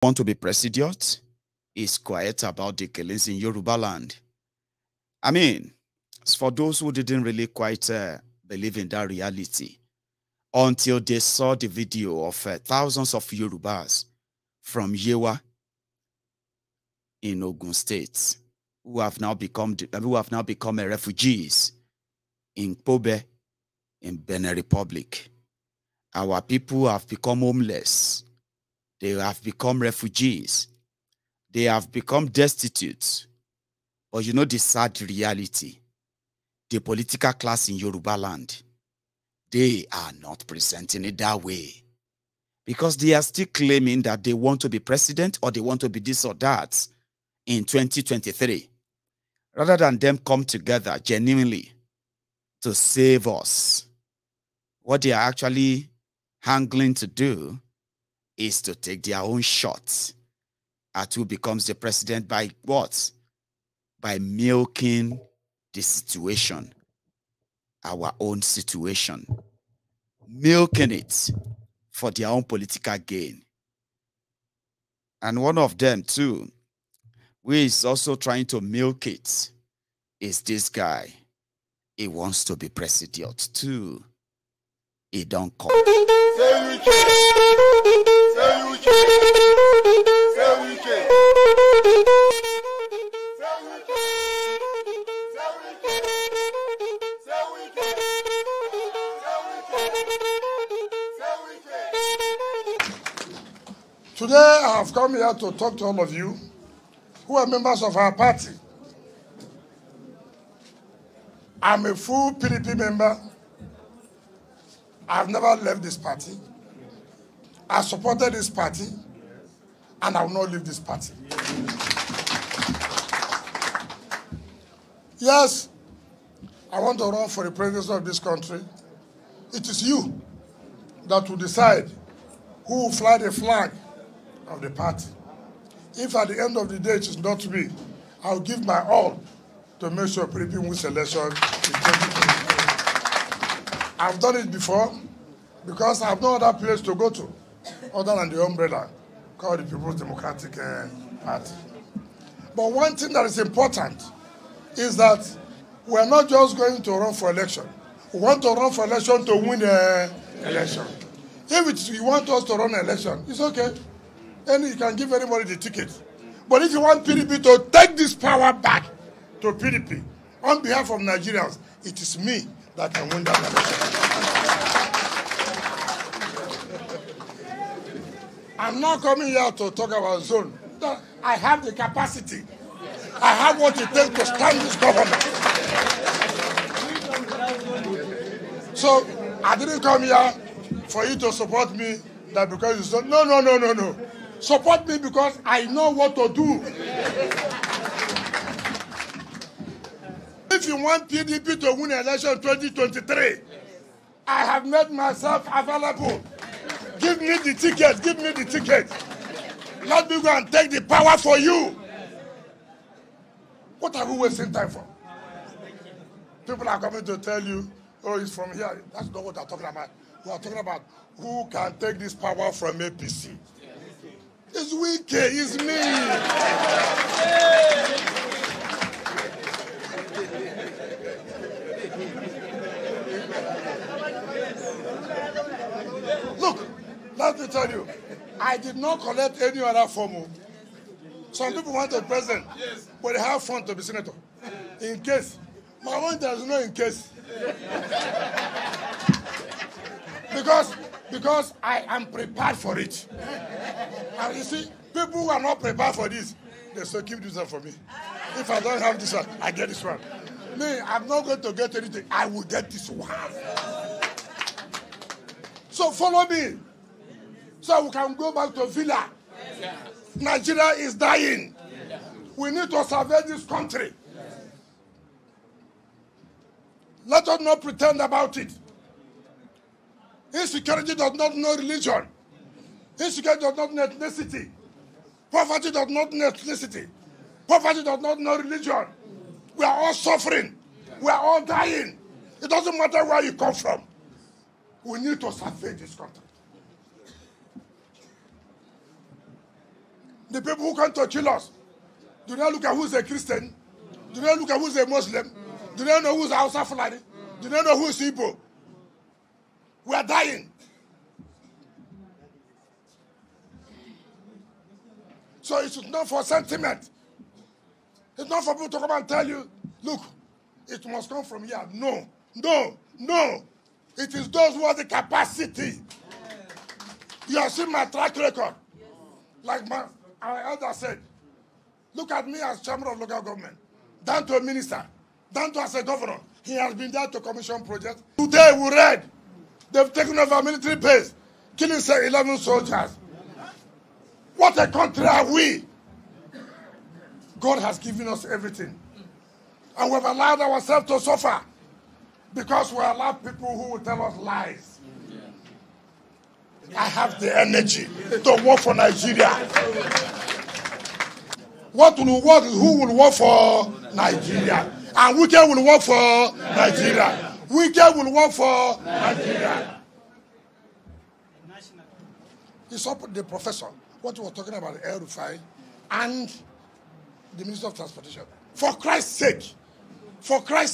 Want to be president is quiet about the killings in Yoruba land. I mean, for those who didn't really quite believe in that reality until they saw the video of thousands of Yorubas from Yewa in Ogun State who have now become refugees in Pobe in Benin Republic. Our people have become homeless. They have become refugees. They have become destitute. But you know the sad reality, the political class in Yoruba land, they are not presenting it that way. Because they are still claiming that they want to be president or they want to be this or that in 2023. Rather than them come together genuinely to save us, what they are actually hankering to do is to take their own shots at who becomes the president by what? By milking the situation, our own situation, milking it for their own political gain. And one of them too, who is also trying to milk it, is this guy. He wants to be president too. He don't come. Today, I have come here to talk to all of you who are members of our party. I'm a full PDP member. I've never left this party. I supported this party, and I will not leave this party. Yes, I want to run for the presidency of this country. It is you that will decide who will fly the flag of the party. If at the end of the day it is not me, I will give my all to make sure PDP wins election in 2023. I've done it before because I have no other place to go to other than the umbrella called the People's Democratic Party. But one thing that is important is that we are not just going to run for election. We want to run for election to win the election. If you want us to run an election, it's okay. And you can give anybody the ticket. But if you want PDP to take this power back to PDP on behalf of Nigerians, it is me that can win that election. I'm not coming here to talk about zone. I have the capacity. I have what it takes to stand this government. So I didn't come here for you to support me that because you said, no. Support me because I know what to do. If you want PDP to win election 2023, I have made myself available. Give me the ticket, Let me go and take the power for you. What are we wasting time for? People are coming to tell you, oh, he's from here. That's not what they're talking about. We are talking about who can take this power from APC. It's Wike, it's me. Look, let me tell you, I did not collect any other form. Some people want a president, but they have fun to be senator. In case. My own, there's no in case. Because I am prepared for it. And you see, people who are not prepared for this, they say, keep this one for me. If I don't have this one, I get this one. Me, I'm not going to get anything. I will get this one. So follow me. So we can go back to Villa. Nigeria is dying. We need to survey this country. Let us not pretend about it. Insecurity does not know religion. Insecurity does not know ethnicity. Poverty does not know ethnicity. Poverty does not know religion. We are all suffering. We are all dying. It doesn't matter where you come from. We need to survey this country. The people who come to kill us, do not look at who's a Christian. Do not look at who's a Muslim. Do not know who's Hausa Fulani. Do not know who's Igbo. We are dying. So it's not for sentiment. It's not for people to come and tell you, look, it must come from here. No, no, no. It is those who have the capacity. You have seen my track record. Like our elder said, look at me as chairman of local government, down to a minister, down to as a governor. He has been there to commission projects. Today we read, they've taken over military base, killing 11 soldiers. What a country are we? God has given us everything. And we've allowed ourselves to suffer because we allow people who will tell us lies. I have the energy to work for Nigeria. Who will work for Nigeria? And Wike will work for Nigeria. Wike will work for Nigeria. It's up the professor. What we were talking about, El Rufai and the Minister of Transportation. For Christ's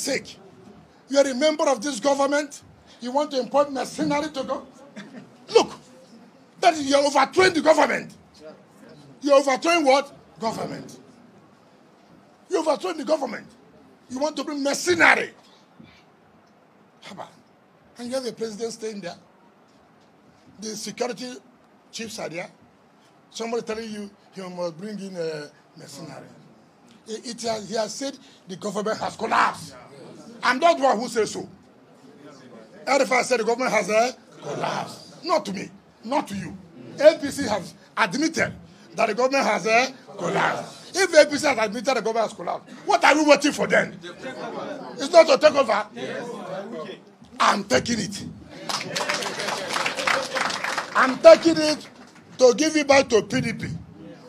sake, you are a member of this government. You want to import mercenary to go? Look, that is, you're overthrowing the government. You're overthrowing what? Government. You're overthrowing the government. You want to bring mercenary. And you have the president staying there. The security chiefs are there. Somebody telling you he must bring in a mercenary. He has said the government has collapsed. I'm not the one who says so. If I said the government has collapsed. Not to me, not to you. APC has admitted that the government has collapsed. If APC has admitted the government has collapsed, what are we waiting for then? It's not to take over. I'm taking it. I'm taking it to give it back to PDP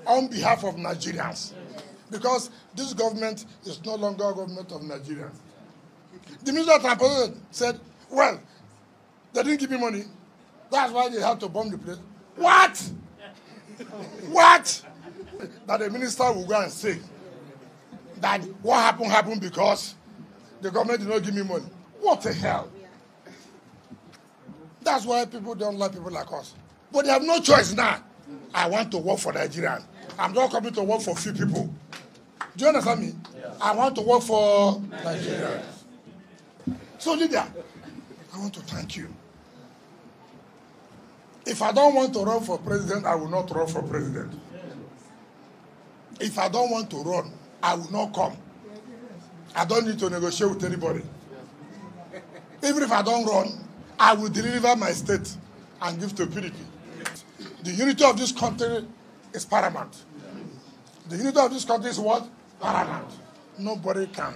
on behalf of Nigerians. Because this government is no longer a government of Nigerians. The Minister of Transportation said, well, they didn't give me money. That's why they had to bomb the place. What? What? That the minister will go and say that what happened because the government did not give me money. What the hell? That's why people don't like people like us. But they have no choice now. I want to work for Nigerians. I'm not coming to work for few people. Do you understand me? Yeah. I want to work for Nigerians. So, leader, I want to thank you. If I don't want to run for president, I will not run for president. If I don't want to run, I will not come. I don't need to negotiate with anybody. Even if I don't run, I will deliver my state and give to PDP. The unity of this country is paramount. The unity of this country is what? Paramount. Nobody can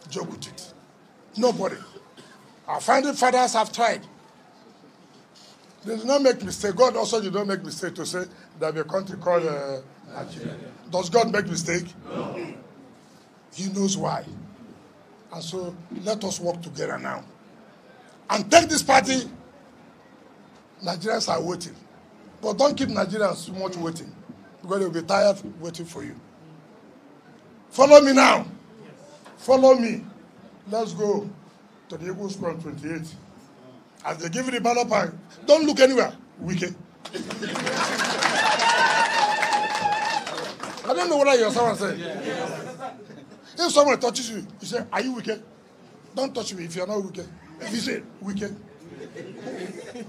joke with it. Nobody. Our founding fathers have tried. They did not make mistake. God also did not make mistake to say that a country called Nigeria. Does God make mistake? No. He knows why. And so let us work together now. And take this party. Nigerians are waiting. But don't keep Nigerians too much waiting. Because they'll be tired waiting for you. Follow me now. Follow me. Let's go to the Eagle Square on 28. As they give you the ballot pack, don't look anywhere. Wike. I don't know what you're someone saying. If someone touches you, you say, are you Wike? Don't touch me if you're not Wike. If you say, Wike.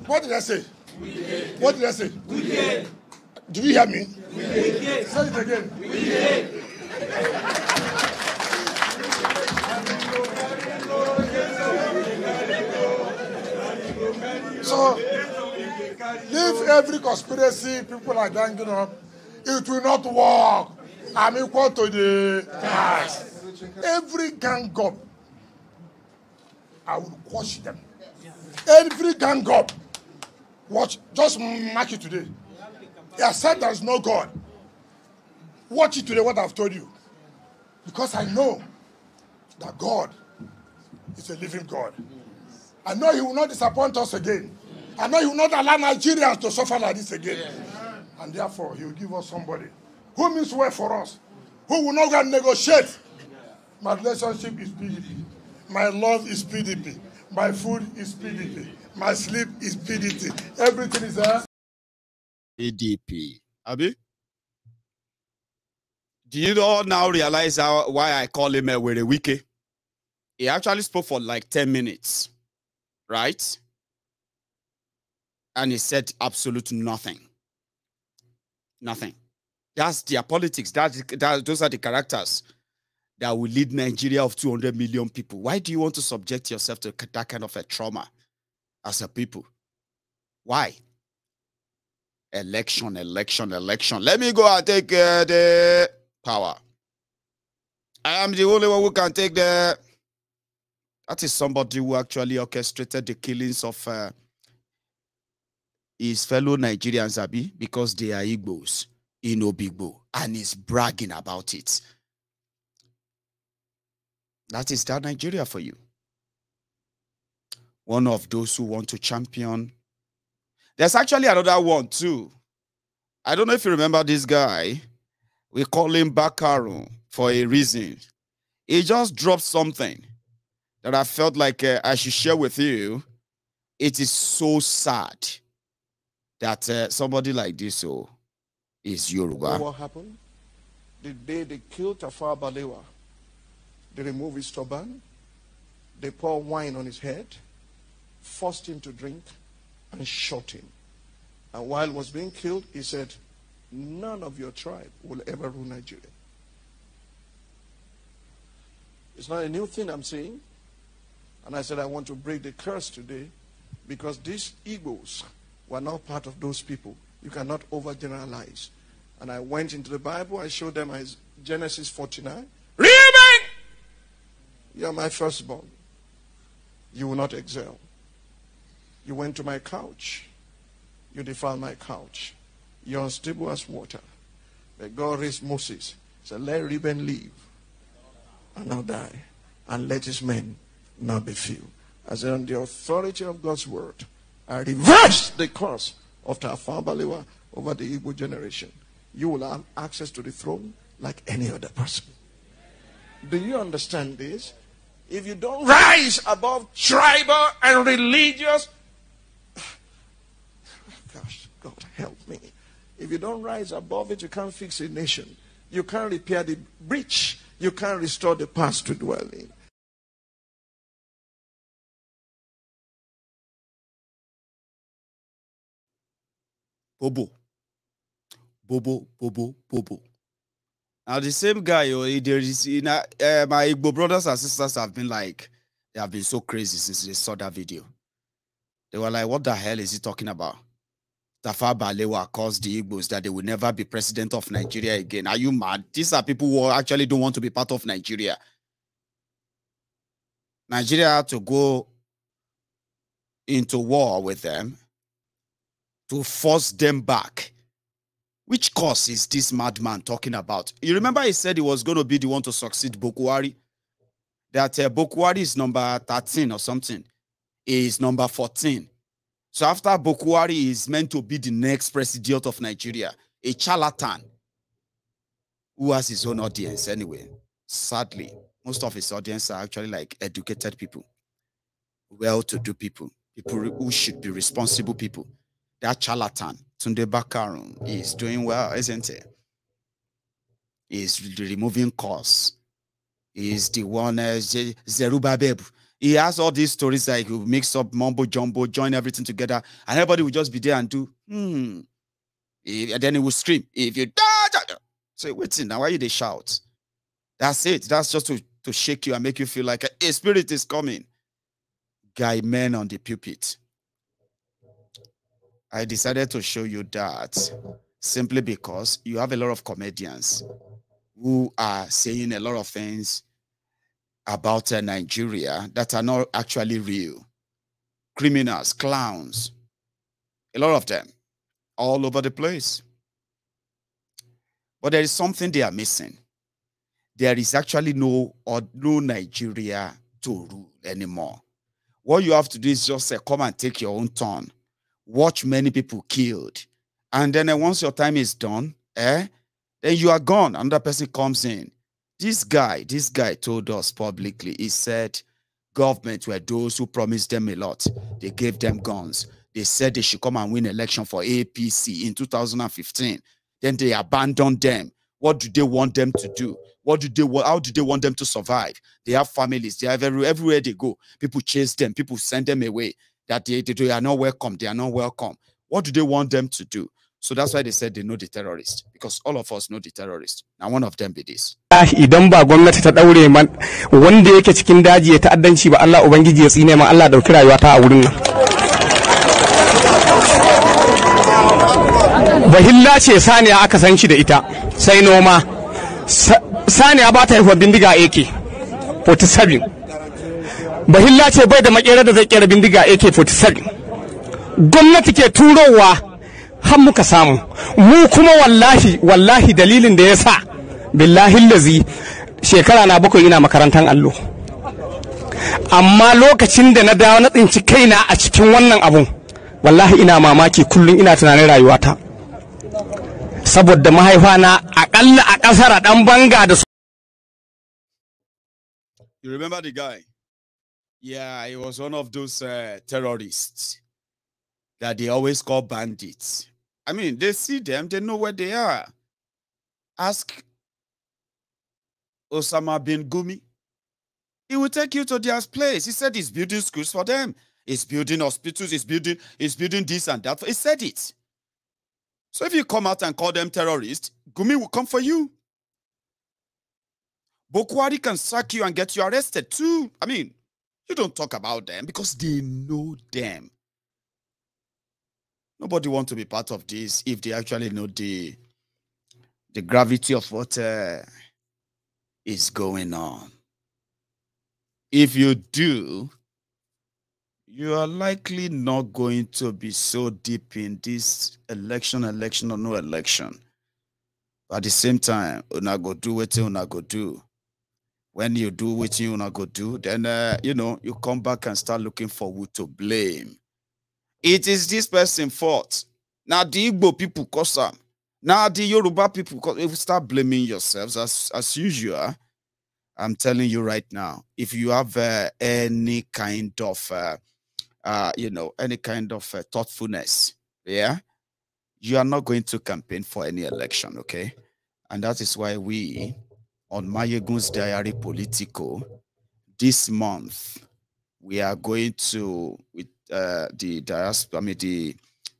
What did I say? Wike. What did I say? Wike. Did you hear me? Wike. Say it again. Wike. So, if every conspiracy people are ganging up, it will not work. I'm equal to the tax. Every gang up, I will quash them. Every gang up, watch, just mark it today. I said there is no God. Watch it today, what I've told you. Because I know that God is a living God. I know he will not disappoint us again. I know he will not allow Nigerians to suffer like this again. And therefore, he will give us somebody who means well for us, who will not go and negotiate. My relationship is PDP. My love is PDP. My food is PDP. My sleep is PDP. Everything is there. PDP. Abi? Do you all now realize why I call him a Wike? He actually spoke for like 10 minutes, right? And he said absolutely nothing. Nothing. That's their politics. Those are the characters that will lead Nigeria of 200 million people. Why do you want to subject yourself to that kind of a trauma as a people? Why? Election. Let me go and take the power. I am the only one who can take the... That is somebody who actually orchestrated the killings of his fellow Nigerians, Abi, because they are Igbos in Obigbo, and he's bragging about it. That is that Nigeria for you. One of those who want to champion. There's actually another one too. I don't know if you remember this guy. We call him Bakaru for a reason. He just dropped something that I felt like I should share with you. It is so sad that somebody like this is Yoruba. What happened? The day they killed Tafawa Balewa, they removed his turban, they poured wine on his head, forced him to drink, and shot him. And while he was being killed, he said, none of your tribe will ever rule Nigeria. It's not a new thing I'm saying. And I said I want to break the curse today because these Igbos were not part of those people. You cannot overgeneralize. And I went into the Bible, I showed them Genesis 49. Reuben! You are my firstborn. You will not excel. You went to my couch. You defiled my couch. You're unstable as water. But God raised Moses. He said, let Reuben live and not die. And let his men not be few. I said, on the authority of God's word, I reverse the curse of Tafawa Balewa over the Igbo generation. You will have access to the throne like any other person. Do you understand this? If you don't rise above tribal and religious, gosh, God help me. If you don't rise above it, you can't fix a nation. You can't repair the breach. You can't restore the past to dwell in. Bobo. Now the same guy, there is my Igbo brothers and sisters have been like, they have been so crazy since they saw that video. They were like, what the hell is he talking about? Tafawa Balewa caused the Igbos that they will never be president of Nigeria again. Are you mad? These are people who actually don't want to be part of Nigeria. Nigeria had to go into war with them to force them back. Which cause is this madman talking about? You remember he said he was going to be the one to succeed Bokwari? That Bokwari is number 13 or something. He is number 14. So after Bokwari is meant to be the next president of Nigeria, a charlatan who has his own audience anyway. Sadly, most of his audience are actually like educated people, well-to-do people, people who should be responsible people. That charlatan, Tunde Bakaru, is doing well, isn't he? He's removing costs. He's the one, Zerubbabel. He has all these stories like he mix up mumbo jumbo, join everything together, and everybody will just be there and do, and then he will scream. If you say, wait now, why they shout? That's it. That's just to shake you and make you feel like a spirit is coming. Guy men on the pulpit. I decided to show you that simply because you have a lot of comedians who are saying a lot of things about Nigeria that are not actually real. Criminals, clowns, a lot of them, all over the place. But there is something they are missing. There is actually no Nigeria to rule anymore. What you have to do is just come and take your own turn. Watch many people killed And then once your time is done, then you are gone. Another person comes in. This guy told us publicly, he said government were those who promised them a lot. They gave them guns. They said they should come and win election for APC in 2015. Then they abandoned them. What do they want them to do? How do they want them to survive? They have families. They have everywhere they go. People chase them. People send them away. That they are not welcome. They are not welcome. What do they want them to do? So that's why they said they know the terrorists, because all of us know the terrorists. Now one of them be this. Idan ba gwamnati ta daure man wanda yake cikin daji ya ta'addanci ba Allah ubangiji ya tsine man Allah dauki rayuwa ta a wurin nan. Bahilla ce saniya aka san shi da ita sai noma. Saniya ba ta haihuwa bindiga AK 47. Bahilla ce bai da makera da zai kera bindiga AK 47. Gwamnati ke turowa har muka samu mu kuma wallahi dalilin da yasa billahi lazi shekara na 7 ina makarantan allo amma lokacin da na dawo na tsinci kaina a cikin wannan abun wallahi ina mamaki kullun ina tunanin rayuwata saboda mahaifa na akalla a kasar dan banga da You remember the guy? Yeah, he was one of those terrorists that they always call bandits. I mean, they see them, they know where they are. Ask Osama bin Gumi. He will take you to their place. He said he's building schools for them. He's building hospitals. He's building this and that. He said it. So if you come out and call them terrorists, Gumi will come for you. Bokwari can sack you and get you arrested too. I mean, you don't talk about them because they know them. Nobody wants to be part of this if they actually know the gravity of what is going on. If you do, you are likely not going to be so deep in this election or no election. But at the same time, una go do what you una go do. When you do what you una go do, then you come back and start looking for who to blame. It is this person's fault. Now the Igbo people cause them. Now the Yoruba people cause. If you start blaming yourselves as usual, I'm telling you right now, if you have any kind of thoughtfulness, yeah, you are not going to campaign for any election, okay? And that is why we on Mayegun's Diary Politico this month we are going to with the diaspora, the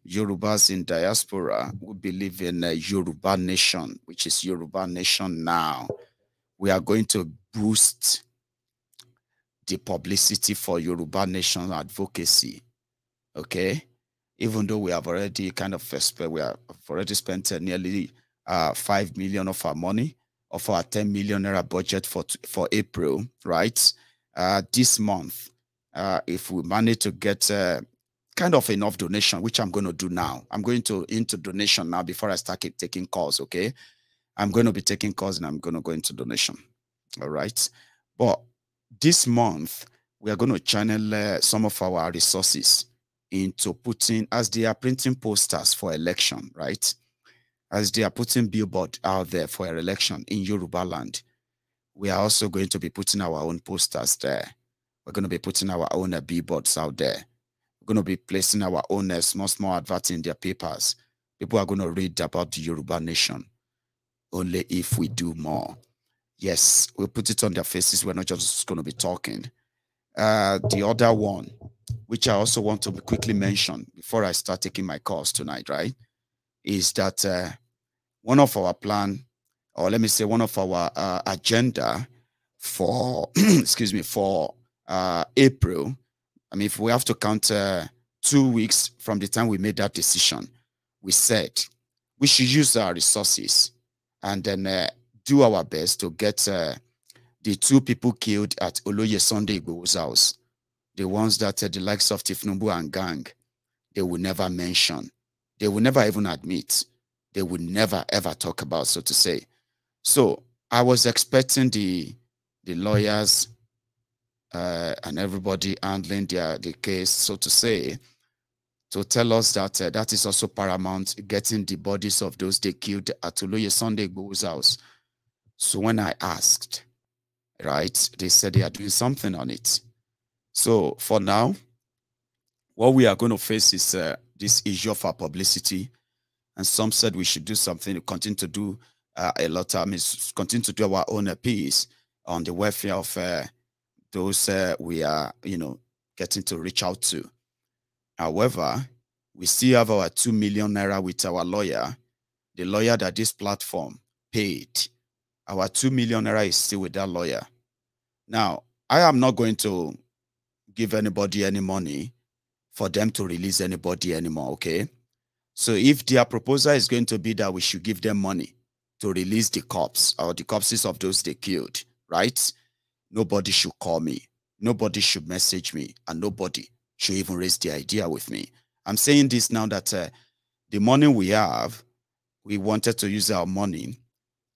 Yorubas in diaspora who believe in Yoruba Nation, which is Yoruba Nation now. We are going to boost the publicity for Yoruba Nation advocacy. Okay, even though we have already spent nearly 5 million of our money, of our 10 million naira budget for April, right? This month. If we manage to get kind of enough donation, which I'm going to do now. I'm going into donation now before I start taking calls, okay? I'm going to be taking calls and I'm going to go into donation, all right? But this month, we are going to channel some of our resources into putting, as they are printing posters for election, right? As they are putting billboard out there for an election in Yoruba land, we are also going to be putting our own posters there. We're going to be putting our own billboards out there. We're going to be placing our own small adverts in their papers. People are going to read about the Yoruba Nation only if we do more. Yes, we'll put it on their faces. We're not just going to be talking. The other one, which I also want to quickly mention before I start taking my calls tonight, right, is that one of our plan, or let me say one of our agenda for, for April, I mean, if we have to count 2 weeks from the time we made that decision, we said we should use our resources and then do our best to get the 2 people killed at Oloye Sunday Igboho's house, the ones that the likes of Tifnumbu and gang, they will never mention. They will never even admit. They will never, ever talk about, so to say. So I was expecting the lawyers and everybody handling the case, so to say, to tell us that that is also paramount, getting the bodies of those they killed at Oloye Sunday Igboho's house. So when I asked, right, they said they are doing something on it. So for now, what we are going to face is this issue of our publicity. And some said we should do something to continue to do a lot of, continue to do our own piece on the welfare of those we are, getting to reach out to. However, we still have our 2 million naira with our lawyer, the lawyer that this platform paid. Our 2 million naira is still with that lawyer. Now, I am not going to give anybody any money for them to release anybody anymore, okay? So if their proposal is going to be that we should give them money to release the corpse or the corpses of those they killed, right? Nobody should call me. Nobody should message me, and nobody should even raise the idea with me. I'm saying this now that the money we have, we wanted to use our money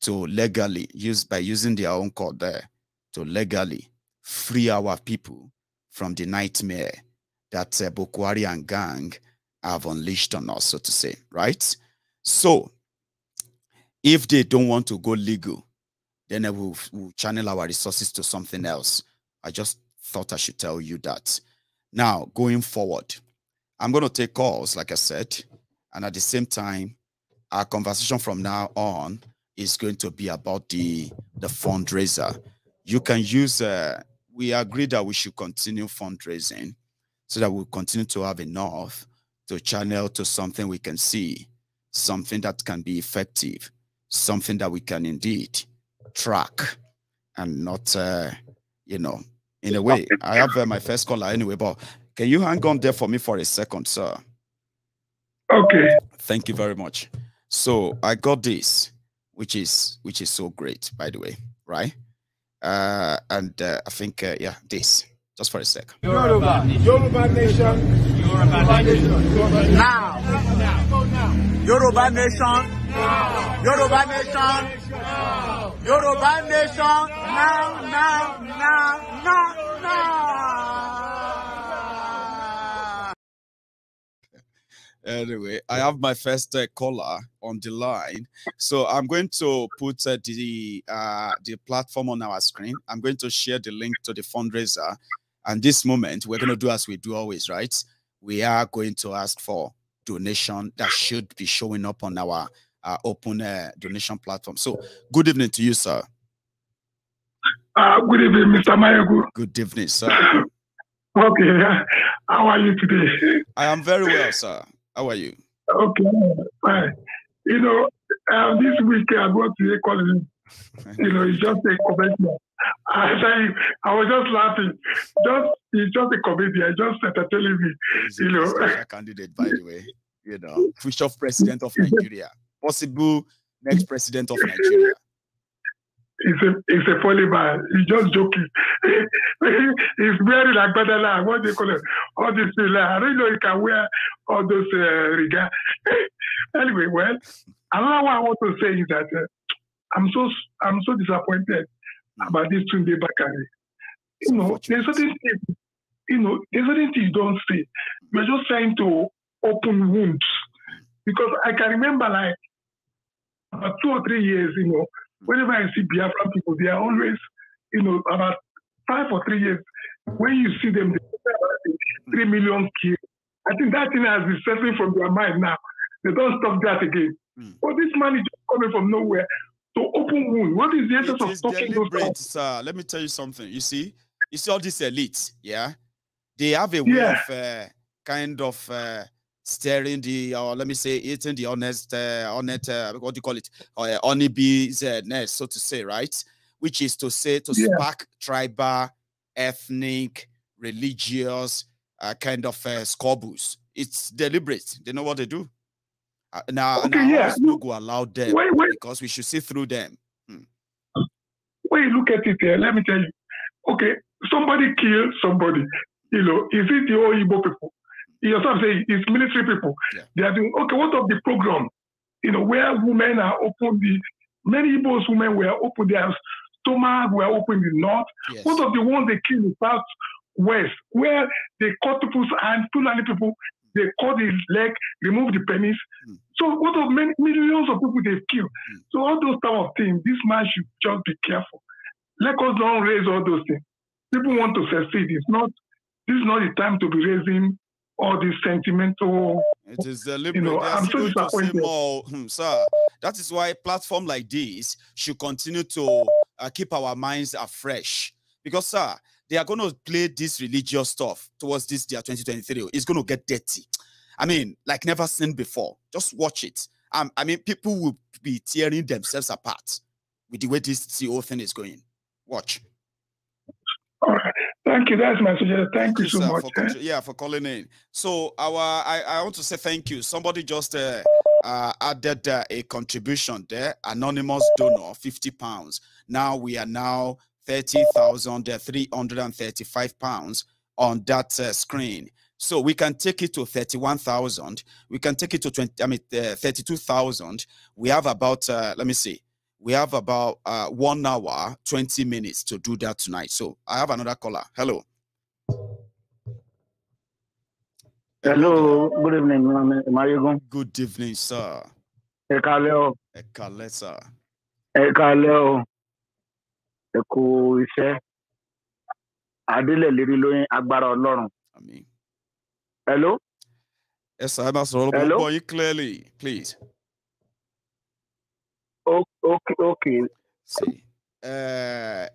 to legally, by using their own code there, to legally free our people from the nightmare that Boko Haram gang have unleashed on us, so to say, right? So, if they don't want to go legal, then we'll channel our resources to something else. I just thought I should tell you that. Now, going forward, I'm going to take calls, like I said, and at the same time, our conversation from now on is going to be about the fundraiser. You can use, we agreed that we should continue fundraising so that we'll continue to have enough to channel to something we can see, something that can be effective, something that we can indeed track and not, in a way. I have my first caller anyway, but can you hang on there for me for a second, sir? Okay. Thank you very much. So I got this, which is so great, by the way, right? And I think, yeah, this. Just for a sec. Yoruba nation. Yoruba nation. Now. Yoruba nation. Now. Yoruba nation. Now. Yoruba nation. Now. Anyway, I have my first caller on the line, so I'm going to put the platform on our screen. I'm going to share the link to the fundraiser. And this moment, we're going to do as we do always, right? We are going to ask for donation that should be showing up on our open donation platform. So, good evening to you, sir. Good evening, Mr. Mayogu. Good evening, sir. Okay, how are you today? I am very well, sir. How are you? Okay, fine. This week I got to a college. It's just a comedian. I was just laughing. He's just a comedian. Just telling me, He's a special candidate, by the way. Future president of Nigeria, possible next president of Nigeria. It's a funny man. He's just joking. He's wearing like badala. What do you call it? All this thing. I don't know he can wear all those riga. Anyway, well, another one I want to say is that I'm so disappointed about this Tunde Bakare. There's certain things. There's certain things you don't say. We're just trying to open wounds, because I can remember like about 2 or 3 years. Whenever I see Biafran people, they are always, about 5 or 3 years. When you see them, they say about 3 million killed. I think that thing has been settling from their mind now. They don't stop that again. But this man is just coming from nowhere to open wound. What is the essence of talking deliberate, sir. Let me tell you something. You see all these elites, yeah? They have a way of kind of steering the, or let me say, eating the honest, what do you call it? Honeybee's nest, so to say, right? Which is to say, to spark tribal, ethnic, religious kind of squabbles. It's deliberate. They know what they do. Now no go allow them because we should see through them. When you look at it here, let me tell you. Okay, somebody killed somebody. Is it the old Igbo people? You yourself say it's military people. Yeah. They are doing okay. What of the program? Where women are open. Many Igbo's women were open. Their stomach were open in the north. Yes. What of the ones they killed in the southwest, where they cut people's hands, Fulani people? they cut the leg, remove the penis. So what of millions of people they've killed? So all those type of things, this man should just be careful. Let us don't raise all those things. People want to succeed. This is not the time to be raising all these sentimental. It is deliberate. I'm so disappointed. More, sir. That is why a platform like this should continue to keep our minds afresh. Because, sir, they are going to play this religious stuff towards this year 2023. It's going to get dirty. I mean, like never seen before. Just watch it. I mean, people will be tearing themselves apart with the way this whole thing is going. Watch. All right. Thank you. That's my suggestion. Thank you so much. For calling in. So I want to say thank you. Somebody just added a contribution there. Anonymous donor, £50. Now we are now 30,335 pounds on that screen. So we can take it to 31,000. We can take it to 32,000. We have about let me see. We have about 1 hour, 20 minutes to do that tonight. So I have another caller. Hello. Hello. Good evening, Marigo. Good evening, sir. Ekaleo. Ekale, sir. Ekaleo. Eku ise. Adele liriloyin agbára Ọlọ́run. Amen. Hello. Yes, sir. I must roll you clearly, please. Okay. See,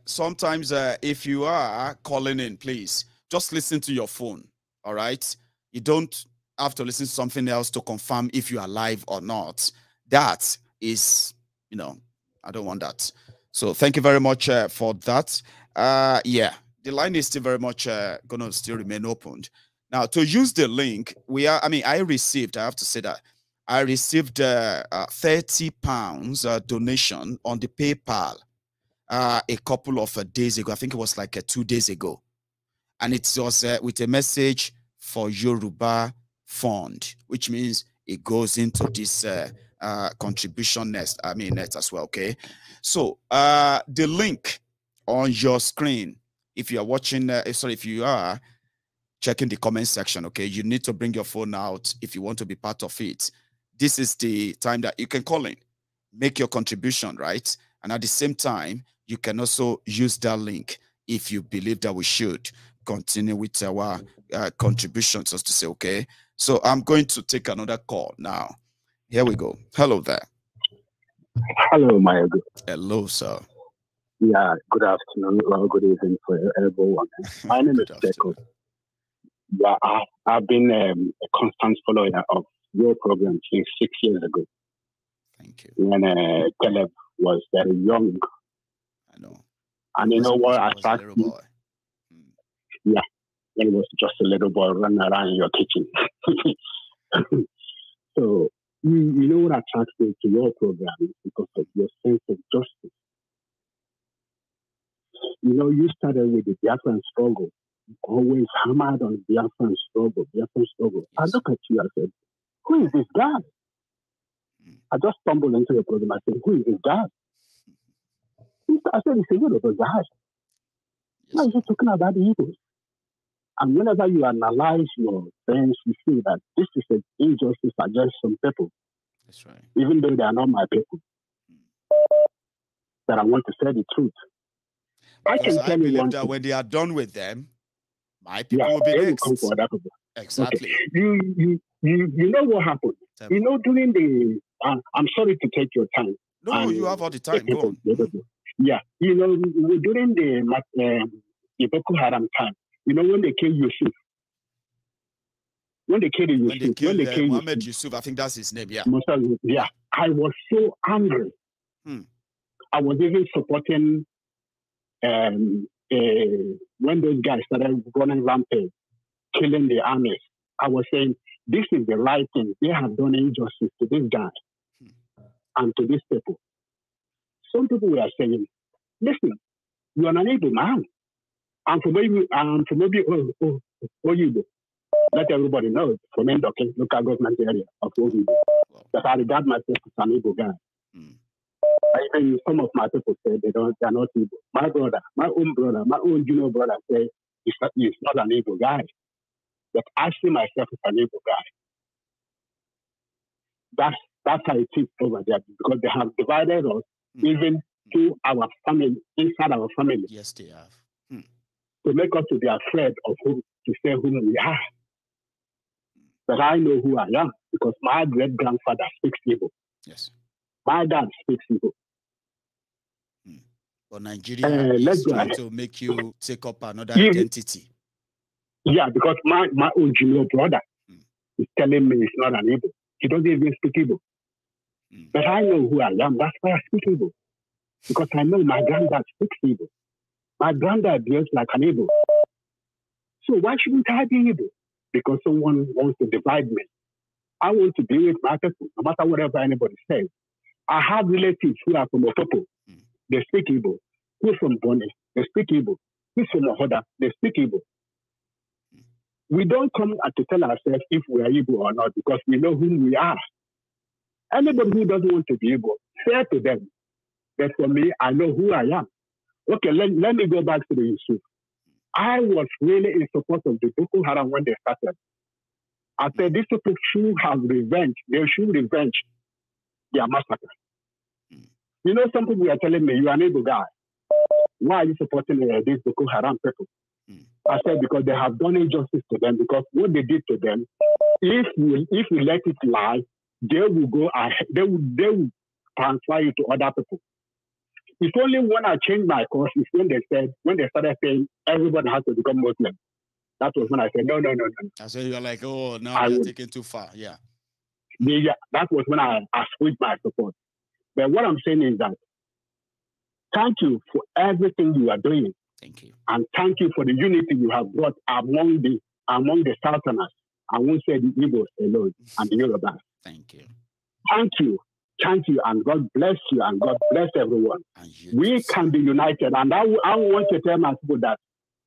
sometimes if you are calling in, please just listen to your phone. All right, you don't have to listen to something else to confirm if you are live or not. That is, I don't want that. So thank you very much for that. Yeah, the line is still very much gonna still remain opened. Now to use the link, I have to say that. I received £30 donation on the PayPal a couple of days ago. I think it was like 2 days ago. And it was with a message for Yoruba Fund, which means it goes into this contribution net as well, okay? So the link on your screen, if you are watching, if you are checking the comment section, okay, you need to bring your phone out if you want to be part of it. This is the time that you can call in, make your contribution, right? And at the same time, you can also use that link if you believe that we should continue with our contributions, so to say, okay? So I'm going to take another call now. Here we go. Hello there. Hello, my good. Hello, sir. Yeah, good afternoon or good evening for everyone. My name is Jacob. Yeah, I've been a constant follower of your program since 6 years ago. Thank you. When Caleb was very young. I know. And you know what? I started. Yeah, when he was just a little boy running around in your kitchen. So, you know what attracts me to your program is because of your sense of justice. You started with the Biafran struggle. You always hammered on Biafran struggle. Yes. I look at you, I said, who is this guy? I just stumbled into the program. I said, who is this guy? I said, he's a Yoruba guy. Now he's talking about the Igbos. And whenever you analyze your things, you see that this is an injustice against some people. That's right. Even though they are not my people. That I want to say the truth. I believe that when they are done with them, my people will be next. Come for other people. Exactly. Okay. You know what happened? During the I'm sorry to take your time. No, you have all the time. Go on. Yeah, during the Boko Haram time, when they killed Yusuf. When they killed Mohammed Yusuf, I think that's his name, yeah. Yeah, I was so angry. I was even supporting when those guys started running rampage, killing the armies. I was saying, this is the right thing. They have done injustice to this guy and to these people. Some people were saying, listen, you are an able man. And for maybe, let everybody know from Endokin, local government area of Ogibo, that I regard myself as an able guy. Even some of my people say they are not able. My own junior brother say he's not an able guy. But I see myself as an Igbo guy. That's how it is over there, because they have divided us even to our family, inside our family. Yes, they have. To make us to be afraid of whom to say whom we are. But I know who I am because my great grandfather speaks Igbo. Yes. My dad speaks Igbo. But Nigeria is trying to make you take up another identity. Yeah, because my own junior brother is telling me he's not an Igbo. He doesn't even speak Igbo. But I know who I am. That's why I speak Igbo. Because I know my granddad speaks Igbo. My granddad behaves like an Igbo. So why shouldn't I be Igbo? Because someone wants to divide me. I want to be with my people, no matter whatever anybody says. I have relatives who are from Opopo. They speak Igbo. Who's from Bonny? They speak Igbo. Who's from Ohoda? They speak Igbo. We don't come to tell ourselves if we are Igbo or not because we know who we are. Anybody who doesn't want to be Igbo, say to them. But for me, I know who I am. Okay, let me go back to the issue. I was really in support of the Boko Haram when they started. I said these people should have revenge. They should revenge their massacre. You know, some people are telling me, you are an Igbo guy. Why are you supporting these Boko Haram people? I said, because they have done injustice to them, because what they did to them, if we let it lie, they will go ahead, they will transfer it to other people. It's only when I changed my course is when they started saying everybody has to become Muslim. That was when I said, no. I said, you're like, oh, now you're taking too far. Yeah. Yeah, that was when I switched my support. But what I'm saying is that thank you for everything you are doing. Thank you. And thank you for the unity you have brought among the Southerners. I won't say the Igbos alone and the Yorubas. Thank you. Thank you. Thank you, and God bless you, and God bless everyone. We can be united, and I want to tell my people that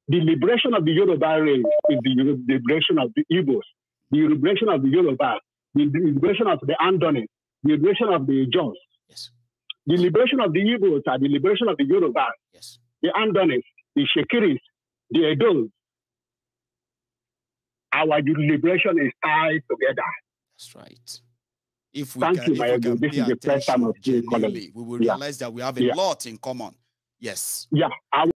the liberation of the Yoruba race is the liberation of the Igbos, the liberation of the Yorubas, the liberation of the Andonis, the liberation of the Jaws. Yes. The liberation of the Igbos are the liberation of the Yorubas, yes, the Andonis, the Shekiris, the Edos. Our liberation is tied together. That's right. If we Thank can, you, if we my can this pay is the first time attention of seeing genuinely, we will realize that we have a lot in common. Yes. Yeah.